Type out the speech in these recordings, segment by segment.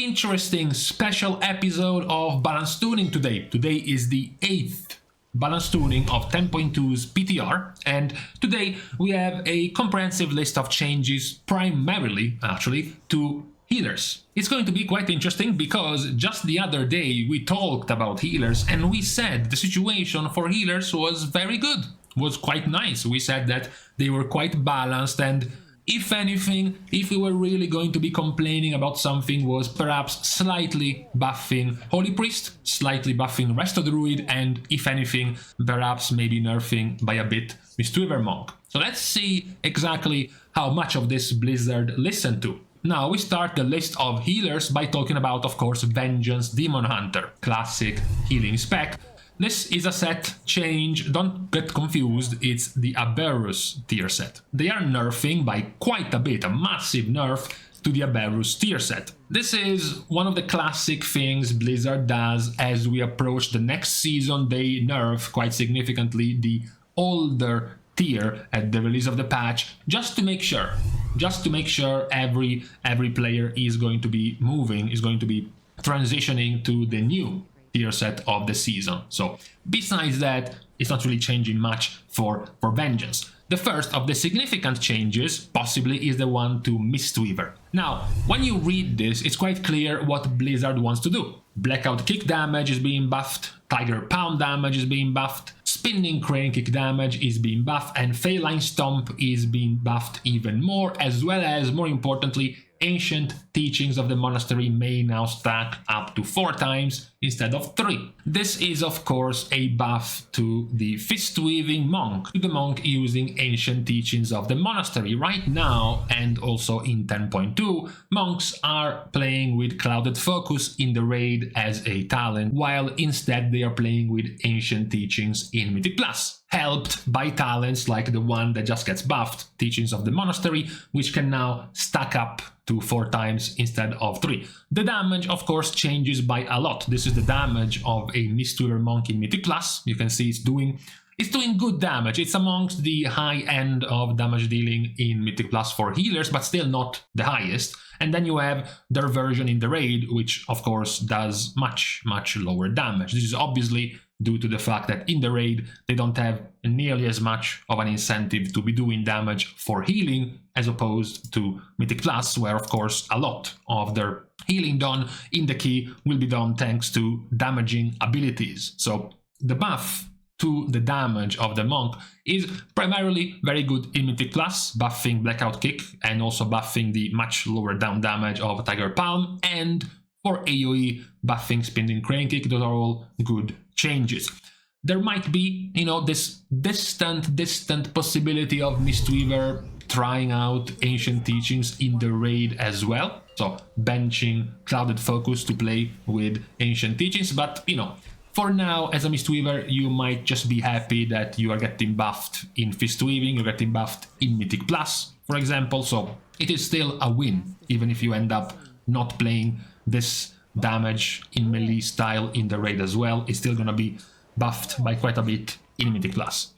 interesting special episode of Balance Tuning today. Today is the 8th Balance Tuning of 10.2's PTR, and today we have a comprehensive list of changes, primarily, actually, to healers. It's going to be quite interesting because just the other day we talked about healers and we said the situation for healers was very good, was quite nice. We said that they were quite balanced, and if anything, if we were really going to be complaining about something, was perhaps slightly buffing Holy Priest, slightly buffing Resto Druid, and if anything, perhaps maybe nerfing by a bit Mistweaver Monk. So let's see exactly how much of this Blizzard listened to. Now we start the list of healers by talking about, of course, Vengeance Demon Hunter, classic healing spec. This is a set change, don't get confused, it's the Aberrus tier set. They are nerfing by quite a bit, a massive nerf to the Aberrus tier set. This is one of the classic things Blizzard does as we approach the next season. They nerf quite significantly the older tier at the release of the patch, just to make sure every player is going to be moving, is going to be transitioning to the new tier set of the season. So besides that, it's not really changing much for Vengeance. The first of the significant changes possibly is the one to Mistweaver. Now, when you read this, it's quite clear what Blizzard wants to do. Blackout kick damage is being buffed, Tiger Pound damage is being buffed, Spinning Crane kick damage is being buffed, and Feline Stomp is being buffed even more, as well as, more importantly, Ancient Teachings of the Monastery may now stack up to 4 times instead of 3. This is, of course, a buff to the Fist-Weaving Monk, to the monk using Ancient Teachings of the Monastery. Right now, and also in 10.2, monks are playing with Clouded Focus in the raid as a talent, while instead they are playing with Ancient Teachings in Mythic Plus, helped by talents like the one that just gets buffed, Teachings of the Monastery, which can now stack up to 4 times instead of 3. The damage, of course, changes by a lot. This is the damage of a Mistweaver Monk in Mythic Plus. You can see it's doing good damage. It's amongst the high end of damage dealing in Mythic Plus for healers, but still not the highest. And then you have their version in the raid, which of course does much lower damage. This is obviously due to the fact that in the raid they don't have nearly as much of an incentive to be doing damage for healing as opposed to Mythic Plus, where of course a lot of their healing done in the key will be done thanks to damaging abilities. So the buff to the damage of the monk is primarily very good in Mythic Plus, buffing Blackout Kick and also buffing the much lower down damage of Tiger Palm, and for AoE buffing Spinning Crane Kick. Those are all good changes. There might be, this distant possibility of Mistweaver trying out Ancient Teachings in the raid as well, so benching Clouded Focus to play with Ancient Teachings, but for now, as a Mistweaver, you might just be happy that you are getting buffed in Fist Weaving, you're getting buffed in Mythic Plus, for example, so it is still a win, even if you end up not playing this damage in melee style in the raid as well. It's still gonna be buffed by quite a bit in Mythic Plus.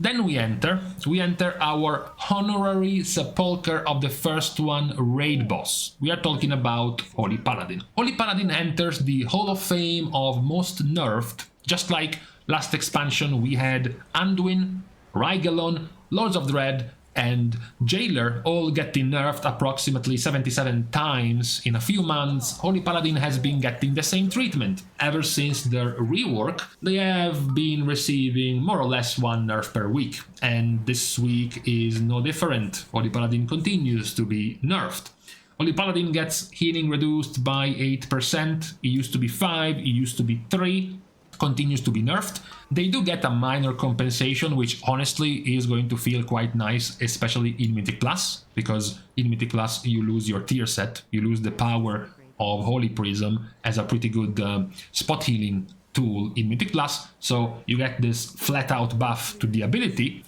Then we enter our Honorary Sepulcher of the First One raid boss. We are talking about Holy Paladin. Holy Paladin enters the Hall of Fame of Most Nerfed, just like last expansion we had Anduin, Rygelon, Lords of Dread, and Jailer all getting nerfed approximately 77 times in a few months. Holy Paladin has been getting the same treatment. Ever since their rework, they have been receiving more or less 1 nerf per week, and this week is no different. Holy Paladin continues to be nerfed. Holy Paladin gets healing reduced by 8%, it used to be 5, it used to be 3, continues to be nerfed. They do get a minor compensation, which honestly is going to feel quite nice, especially in Mythic Plus, because in Mythic Plus you lose your tier set, you lose the power of Holy Prism as a pretty good spot healing tool in Mythic Plus, so you get this flat out buff to the ability,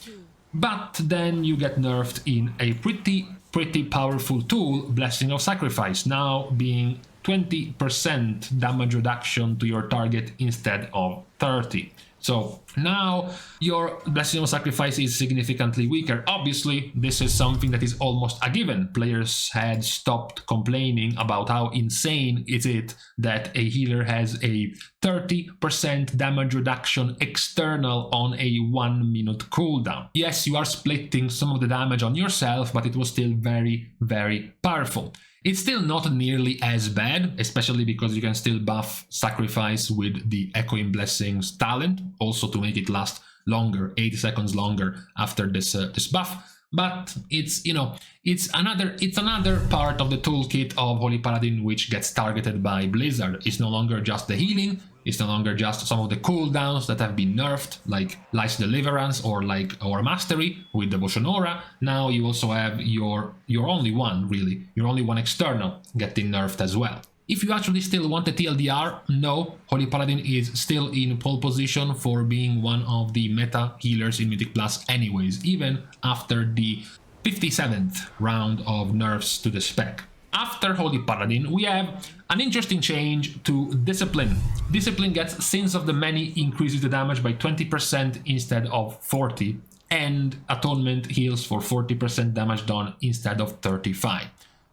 but then you get nerfed in a pretty powerful tool, Blessing of Sacrifice, now being 20% damage reduction to your target instead of 30. So Now your Blessing of Sacrifice is significantly weaker. Obviously, this is something that is almost a given. Players had stopped complaining about how insane is it that a healer has a 30% damage reduction external on a 1 minute cooldown. Yes, you are splitting some of the damage on yourself, but it was still very, very powerful. It's still not nearly as bad, especially because you can still buff Sacrifice with the Echoing Blessings talent, also to make it last longer, 80 seconds longer after this buff. But it's, you know, it's another part of the toolkit of Holy Paladin which gets targeted by Blizzard. It's no longer just the healing, it's no longer just some of the cooldowns that have been nerfed, like Light's Deliverance or like our Mastery with Devotion Aura. Now you also have your only one, really, your only one external getting nerfed as well. If you actually still want the TLDR, no, Holy Paladin is still in pole position for being one of the meta healers in Mythic Plus anyways, even after the 57th round of nerfs to the spec. After Holy Paladin, we have an interesting change to Discipline. Discipline gets Sins of the Many increases the damage by 20% instead of 40%, and Atonement heals for 40% damage done instead of 35%.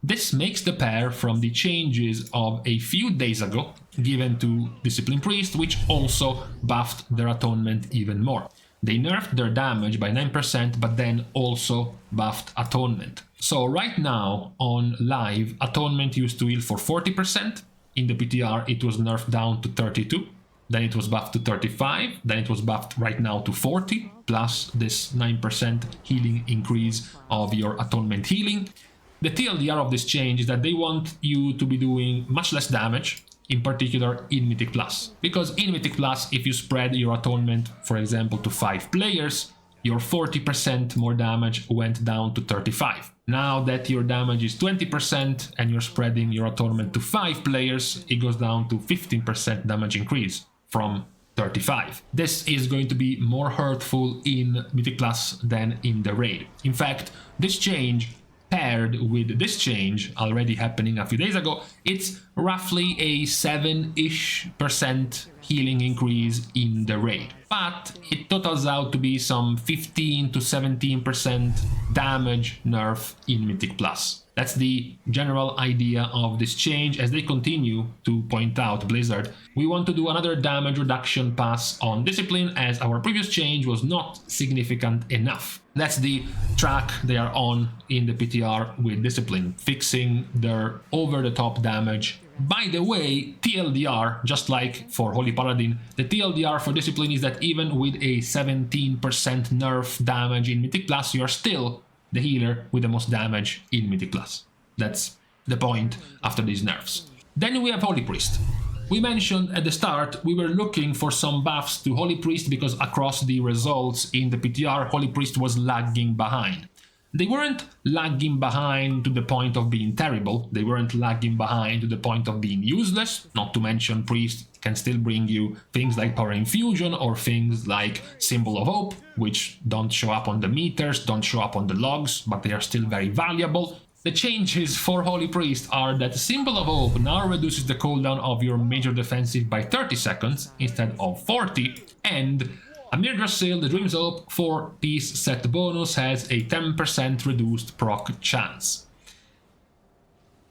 This makes the pair from the changes of a few days ago given to Discipline Priest, which also buffed their Atonement even more. They nerfed their damage by 9%, but then also buffed Atonement. So right now on live, Atonement used to heal for 40%. In the PTR it was nerfed down to 32%. Then it was buffed to 35%. Then it was buffed right now to 40%, plus this 9% healing increase of your Atonement healing. The TLDR of this change is that they want you to be doing much less damage, in particular in Mythic Plus. Because in Mythic Plus, if you spread your Atonement, for example, to 5 players, your 40% more damage went down to 35%. Now that your damage is 20% and you're spreading your Atonement to 5 players, it goes down to 15% damage increase from 35%. This is going to be more hurtful in Mythic Plus than in the raid. In fact, this change paired with this change already happening a few days ago, it's roughly a 7-ish% healing increase in the raid. But it totals out to be some 15 to 17% damage nerf in Mythic Plus. That's the general idea of this change. As they continue to point out, Blizzard, we want to do another damage reduction pass on Discipline, as our previous change was not significant enough. That's the track they are on in the PTR with Discipline, fixing their over-the-top damage. By the way, TLDR, just like for Holy Paladin, the TLDR for Discipline is that even with a 17% nerf damage in Mythic Plus, you are still the healer with the most damage in Mythic Plus. That's the point after these nerfs. Then we have Holy Priest. We mentioned at the start we were looking for some buffs to Holy Priest because across the results in the PTR, Holy Priest was lagging behind. They weren't lagging behind to the point of being terrible, they weren't lagging behind to the point of being useless, not to mention Priest can still bring you things like Power Infusion or things like Symbol of Hope, which don't show up on the meters, don't show up on the logs, but they are still very valuable. The changes for Holy Priest are that Symbol of Hope now reduces the cooldown of your major defensive by 30 seconds instead of 40, and Amir Seal, the Dream's Hope 4-piece set bonus has a 10% reduced proc chance.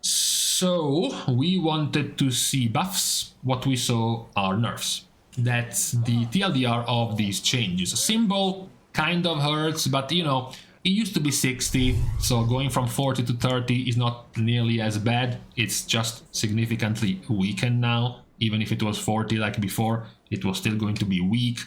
So we wanted to see buffs, what we saw are nerfs. That's the TLDR of these changes. Symbol kind of hurts, but you know, it used to be 60, so going from 40 to 30 is not nearly as bad. It's just significantly weakened now. Even if it was 40 like before, it was still going to be weak.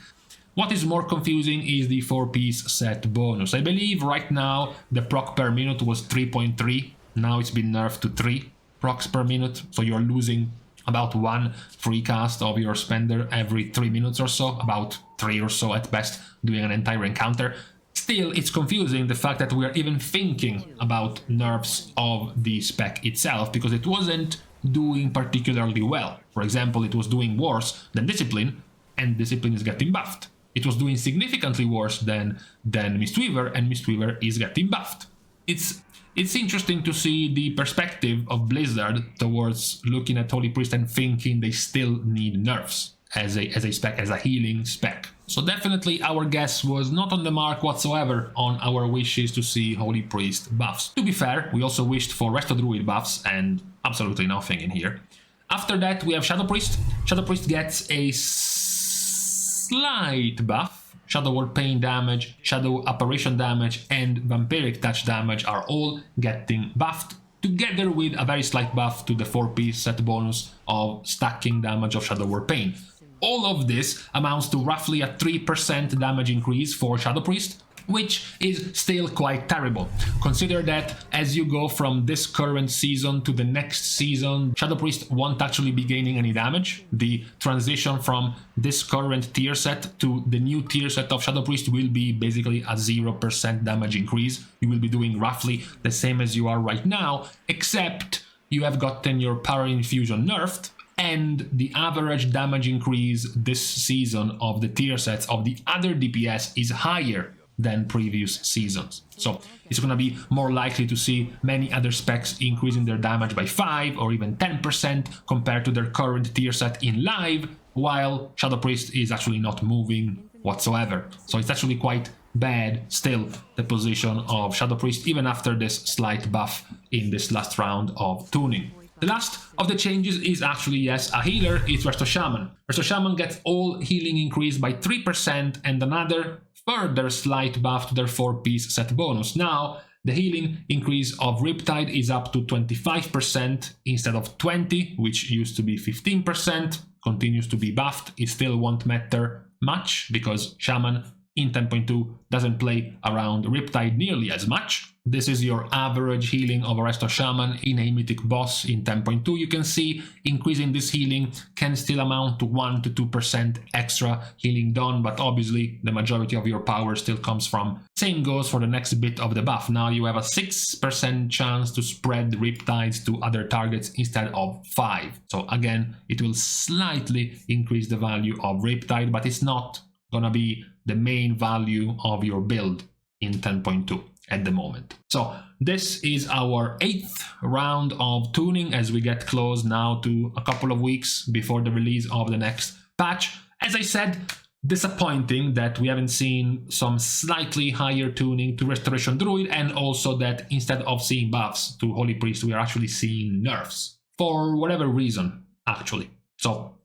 What is more confusing is the 4-piece set bonus. I believe right now the proc per minute was 3.3, now it's been nerfed to 3 procs per minute, so you're losing about 1 free cast of your spender every 3 minutes or so, about 3 or so at best, doing an entire encounter. Still, it's confusing the fact that we are even thinking about nerfs of the spec itself, because it wasn't doing particularly well. For example, it was doing worse than Discipline, and Discipline is getting buffed. It was doing significantly worse than Mistweaver, and Mistweaver is getting buffed. It's interesting to see the perspective of Blizzard towards looking at Holy Priest and thinking they still need nerfs as a spec, as a healing spec. So definitely our guess was not on the mark whatsoever on our wishes to see Holy Priest buffs. To be fair, we also wished for Resto Druid buffs and absolutely nothing in here. After that we have Shadow Priest. Shadow Priest gets a slight buff. Shadow Word Pain damage, Shadow Apparition damage and Vampiric Touch damage are all getting buffed, together with a very slight buff to the 4-piece set bonus of stacking damage of Shadow Word Pain. All of this amounts to roughly a 3% damage increase for Shadow Priest, which is still quite terrible. Consider that as you go from this current season to the next season, Shadow Priest won't actually be gaining any damage. The transition from this current tier set to the new tier set of Shadow Priest will be basically a 0% damage increase. You will be doing roughly the same as you are right now, except you have gotten your Power Infusion nerfed, and the average damage increase this season of the tier sets of the other DPS is higher than previous seasons. So it's going to be more likely to see many other specs increasing their damage by 5 or even 10% compared to their current tier set in live, while Shadow Priest is actually not moving whatsoever. So it's actually quite bad still, the position of Shadow Priest, even after this slight buff in this last round of tuning. The last of the changes is actually, yes, a healer. It's Resto Shaman. Resto Shaman gets all healing increased by 3% and another further slight buff to their 4-piece set bonus. Now, the healing increase of Riptide is up to 25% instead of 20%, which used to be 15%, continues to be buffed. It still won't matter much because Shaman in 10.2 doesn't play around Riptide nearly as much. This is your average healing of a Resto Shaman in a mythic boss in 10.2. You can see increasing this healing can still amount to 1 to 2% extra healing done, but obviously the majority of your power still comes from. Same goes for the next bit of the buff. Now you have a 6% chance to spread Riptides to other targets instead of 5. So again, it will slightly increase the value of Riptide, but it's not gonna be the main value of your build in 10.2 at the moment. So this is our 8th round of tuning as we get close now to a couple of weeks before the release of the next patch. As I said, disappointing that we haven't seen some slightly higher tuning to Restoration Druid, and also that instead of seeing buffs to Holy Priest, we are actually seeing nerfs for whatever reason, actually. So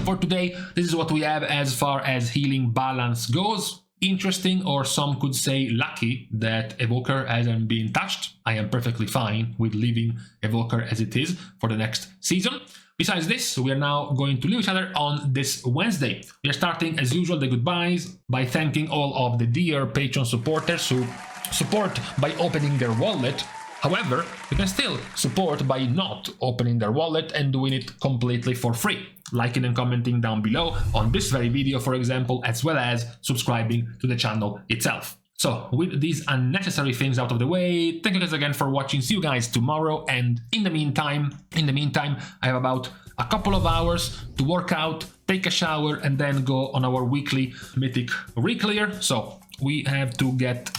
for today, this is what we have as far as healing balance goes. Interesting, or some could say lucky, that Evoker hasn't been touched. I am perfectly fine with leaving Evoker as it is for the next season. Besides this, we are now going to leave each other on this Wednesday. We are starting, as usual, the goodbyes by thanking all of the dear Patreon supporters who support by opening their wallet. However, you can still support by not opening their wallet and doing it completely for free, liking and commenting down below on this very video, for example, as well as subscribing to the channel itself. So with these unnecessary things out of the way, thank you guys again for watching. See you guys tomorrow, and in the meantime, I have about a couple of hours to work out, take a shower, and then go on our weekly mythic reclear. So we have to get